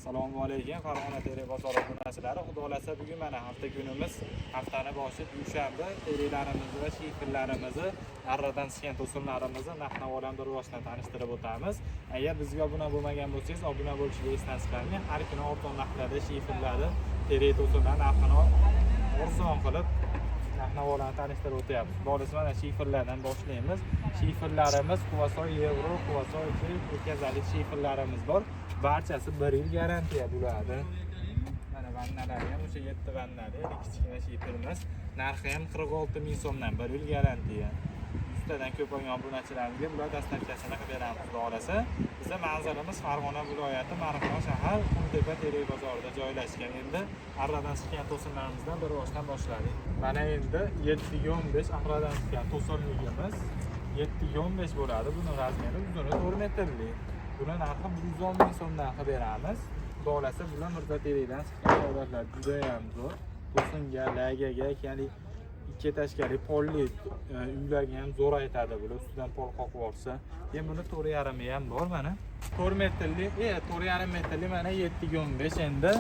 Assalomu alaykum. Farg'ona teri bozori obunachilari. Xudo xolasa bugun mana hafta kunimiz, haftani boshi dushanba. Terilarimizni va shifrlarimizni, arradan chiqqan to'sinlarimizni narx-navodan bir boshdan tanishtirib o'tamiz. Agar bizga obuna bo'lmagan bo'lsangiz, obuna bo'lishga esdan chiqaring. Har kuni arzon narxlarda shifrlarni, teri to'sinlar narxini arzon qilib narx-navodan tanishtirib o'tyapmiz. Bo'lsa mana shifrlardan boshlaymiz. Shifrlarimiz Quvasoy Yevro, Quvasoy o'tkazalik shifrlarimiz bor. Barchasi 1 yil garantiya bo'ladi. Mana vannalari ham o'sha 7 vannali, kichkina shifrimiz. Narxi ham 46 ming so'mdan 1 yil garantiya. Ustadan ko'p olgan obunachilarimizga bular dastavkasini qilib beramiz. Xudo xolasa. Bizning manzilimiz Farg'ona viloyati Marg'ilon shahar Qumtepa teri bozorida joylashgan. Endi arradan chiqqan to'sinlarimizdan bir boshdan boshladik. Mana endi 7.15 arradan chiqqan to'sinligimiz 7.15 bo'ladi. Buni razmeri uzuni 4 metrli. Buni narxi 110 ming so'mdan qilib beramiz. Xudo xolasa bular Mirza teridan chiqqan avlodlar juda ham zo'r. To'singa, lagaga, ya'ni ikki tashkali polli uylarga ham zo'r aytadi bular. Ustidan pol qoqib olsa. Keyin buni 4.5 ham bor mana. 4 metrli, 4.5 metrli mana 7.15 endi.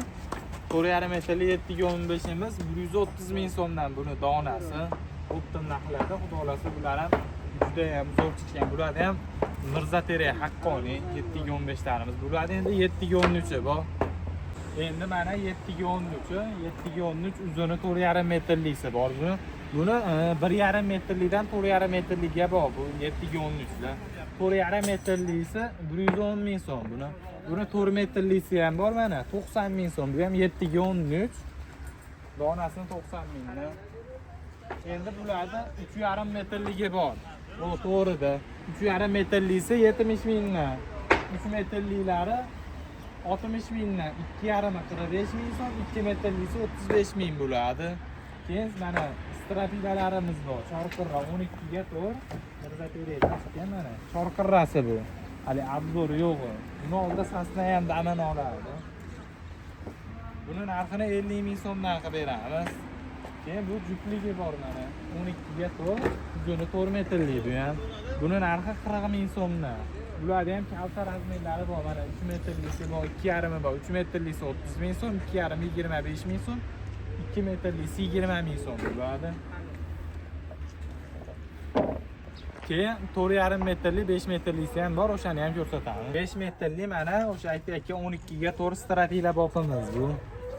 4.5 metrli 7.15 emas, 130 ming so'mdan buni donasi. O'ttin narxlarda xudo xolasa bular ham juda ham zo'r chiqqan. Bularda ham Mirza teri haqqoniy 7.15 tarimiz. Bularda endi 7.13 bor. Endi mana 7.13, 7.13 uzuni 4.5 metrlisi bor buni. Buni 1.5 metrlikdan 4.5 metrliga bor bu 7.13 lar. 4.5 metrlisi 110 ming so'm buni. Buni 4 metrlisi ham bor mana 90 ming so'm. Bu ham 7.13. Donasini 90 mingdan. Endi bularda 3.5 metrligi bor. O to'g'rida 3.5 metrlisi 70 mingdan. 3 metrliklari 60 mingdan, 2.5 45 ming so'm, 2 metrlisi 35 ming bo'ladi. Keyin mana strapidalarimiz bor. Chorqirra 12 ga 4. Mirza teridan chiqqan mana. Chorqirrasi bu. Hali obzor yo'q. Buni oldida sasna ham damini oladi. Buni narxini 50 ming so'mdan qilib beramiz. Keyin bu jupligi bor mana. 12 ga 4, uzuni 4 metrli bu ham. Buni narxi 40 ming so'mdan. Bularda ham kalta razmerlari bor. Mana 3 metrlisi bor, 2.5 bor. 3 metrlisi 30 ming so'm, 2.5 25 ming so'm, 2 metrlisi 20 ming so'm bo'ladi. Keyin 4.5 metrli, 5 metrlisi ham bor, o'shani ham ko'rsatamiz. 5 metrli mana o'sha aytayotgan 12 ga 4 stratila bopimiz bu.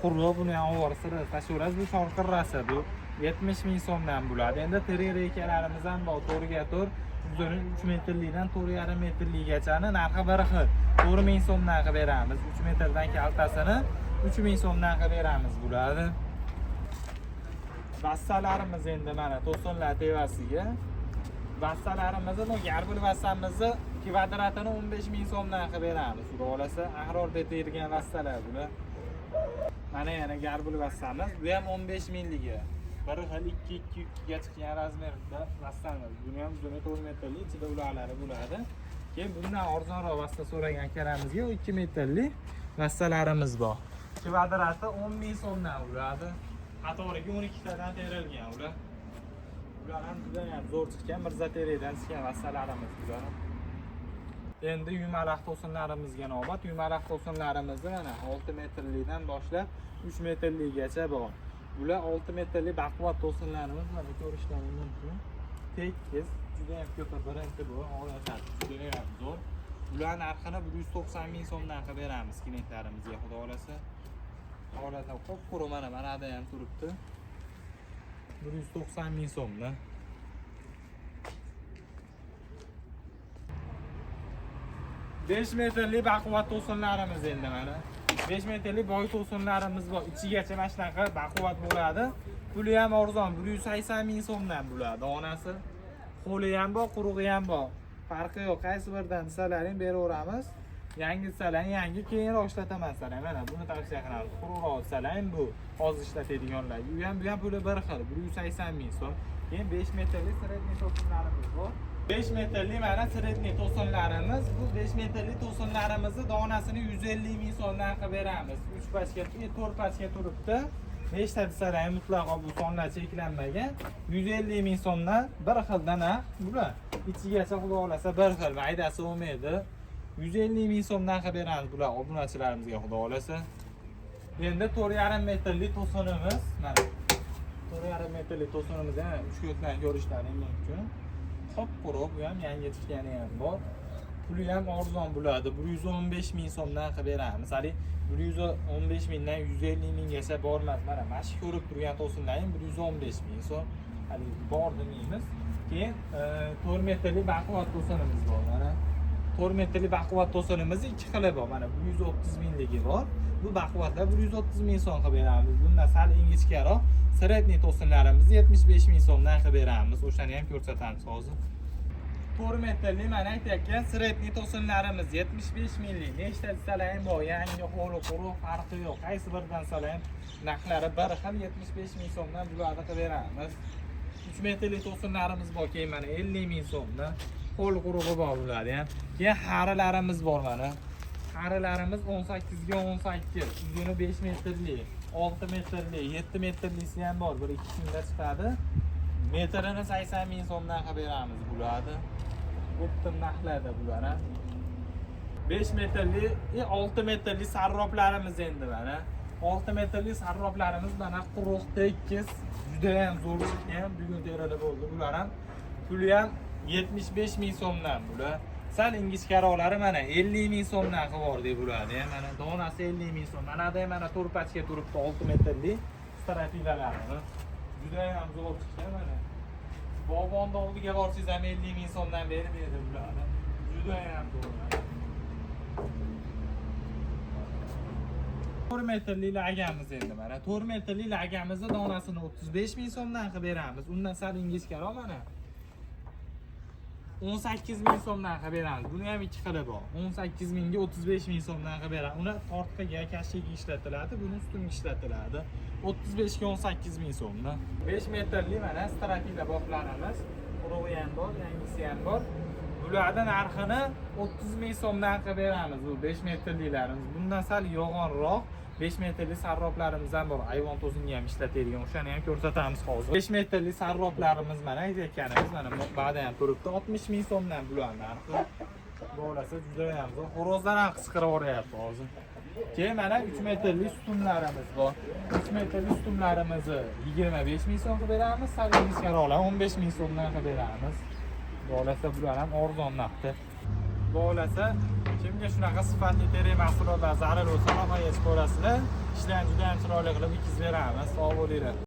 Qurg'u buni ham ovorsida tashaverasiz. Bu shorqirrasi bu 70 ming so'mdan bo'ladi. Endi teri rekalarimiz ham bor, 4 ga 4. Uzuni 3 metrlikdan 4.5 metrligachani narxi bir xil. 4 ming so'mdan qilib beramiz. 3 metrdan kaltasini 3 ming so'mdan qilib beramiz bo'ladi. Vassalarimiz endi mana to'sinlar tevasiga. Vassalarimizni, bu garbul vassamizni kvadratini 15 ming so'mdan qilib beramiz. Xudo xolasa ahrorda tergan vassalar bular. Mana yana garbul vassamiz, bu ham 15 mingligi. Bir xil 2 ga chiqqan razmerda vassamiz. Buni ham uzuni 4 metrli, ichida ularlari bo'ladi. Keyin bundan arzonroq vassa so'ragan akaramizga 2 metrli vassalarimiz bor. Kvadrati 10 ming so'mdan bo'ladi. Qatoriga 12 tadan terilgan ular. Ular ham juda ham zo'r chiqqan, Mirza teridan chiqqan vassalarimiz bular. Endi yumaloq to'sinlarimizga navbat. Yumaloq to'sinlarimizni mana 6 metrlikdan boshlab 3 metrligacha bor. Bular 6 metrli baquvvat to'sinlarimiz, mana ko'rishlaringiz mumkin. Tekis, juda ham ko'p birinchi bu, holatlar juda ham zo'r. Bular narxini 190 ming so'mdan qilib beramiz klientlarimizga, xudo xolasa. Holatlar qop-quru mana bunada ham turibdi. 190 ming so'mdan. Besh metrli baquvvat to'sinlarimiz endi mana. 5 metrli boy to'sinlarimiz bor. Ichigacha mana shunaqa baquvvat bo'ladi. Puli ham arzon, 180 ming so'mdan bo'ladi. Donasi, qo'li ham bor, qurug'i ham bor. Farqi yo'q. Qaysi biridan desalaring beraveramiz. Yangi desalang, yangi keyinroq ishlataman desalang. Mana buni tavsiya qilamiz. Quruqroq desalang bu hozir ishlatadiganlar. Bu ham puli bir xil, 180 ming so'm. Keyin 5 metrli sredniy to'sinlarimiz bor. 5 metrli mana sredniy to'sinlarimiz. Bu 5 metrli to'sinlarimizni donasini 150 ming so'mdan qilib beramiz. 3 pachka, 4 pachka turibdi. 5 ta desalar mutlaqo bu sonlar cheklanmagan. 150 ming so'mdan bir xildan bular. Ichigacha xudo xolasa bir xil, maydasi olmaydi. 150 ming so'mdan qilib beramiz bular obunachilarimizga xudo xolasa. Endi 4,5 metrlik to'sinimiz, mana 4,5 metrlik to'sinimizni ham 3 ko'zdan ko'rishlaring mumkin. Qop-quruq, bu ham yangi chiqqani ham bor. Puli ham arzon bo'ladi. 115 ming so'mdan qilib beramiz. Hali 115 mingdan 150 minggacha bormas. Mana shu ko'rib turgan to'sinlaring 115 ming so'm. Hali bor demaymiz. Keyin 4 metrli baquvvat to'sinimiz bor. Mana 4 metrli baquvvat to'sinimiz ikki xili bor. Mana 130 mingligi bor. Bu baquvvatlar 130 ming so'm qilib beramiz. Bundan sal ingichkaroq sredniy to'sinlarimizni 75 ming so'mdan qilib beramiz. O'shani ham ko'rsatamiz hozir. 4 metrli mana aytayotgan sredniy to'sinlarimiz 75 minglik. Nechta desalar bor, yangi qo'li quruq farqi yo'q. Qaysi biridan salam narxlari bir xil 75 ming so'mdan bularni qilib beramiz. 3 metrli to'sinlarimiz bor, keyin mana 50 ming so'mdan. Qo'l qurug'i bor bularni ham. Keyin harilarimiz bor mana. Harilarimiz 18 ga 18, uzuni 5 metrli, 6 metrli, 7 metrlisi ham bor. Bir ikki kunda chiqadi. Metrini 80 ming so'mdan qilib beramiz bularni. O'ttim narxlarda bular ha. 5 metrli, 6 metrli sarroplarimiz endi mana. 6 metrli sarroplarimiz mana quruq, tekis, juda ham zo'r chiqqan. Bugun terada bo'ldi bular ham. Puli ham 75 ming so'mdan bular. Sal ingichkarolari mana 50 ming so'mdan qilib yubordik bularni. Mana donasi 50 ming so'm. Mana da mana to'rpachga turibdi 6 metrli strafilalarimiz. Juda ham zo'r chiqqan mana. Bobonda oldiga borsangiz ham 50 ming so'mdan berib berdi bularni. Juda ham zo'r. 4 metrli lagamiz endi mana. 4 metrli lagamizni donasini 35 ming so'mdan qilib beramiz. Undan sal ingichkaroq mana. 18 ming so'mdan qilib beramiz. Buni ham ikki xili bor. 18 mingga 35 ming so'mdan qilib beramiz. Uni ortqiga, kashiga ishlatiladi, buni ustiga ishlatiladi. 35 ga 18 ming so'mdan. 5 metrli mana strafila boqlarimiz. Qurug'i ham bor, yangisi ham bor. Bularning narxini 30 ming so'mdan qilib beramiz. Bu 5 metrlilarimiz. Bundan sal yo'g'onroq 5 metrli sarroplarimiz ham bor. Ayvon to'siniga ham ishlatadigan. O'shani ham ko'rsatamiz hozir. 5 metrli sarroplarimiz mana aytganimiz mana ba'da ham turibdi. 60 ming so'mdan bularning narxi. Bo'lasa juda ham zo'r. Xo'rozlar ham qichqirib o'ryapti hozir. Keyin mana 3 metrli sutunlarimiz bor. 3 metrli sutunlarimizni 25 ming so'm qilib beramiz. Sal ingichkaroqlar 15 ming so'mdan qilib beramiz. Bo'lasa bular ham arzon narxda. Bo'lasa kimga shunaqa sifatli teri mahsulotlar zarur bo'lsa, namoyish ko'rasizlar. Ishlarni juda ham chiroyli qilib bitkizib beramiz. Sog' bo'linglar.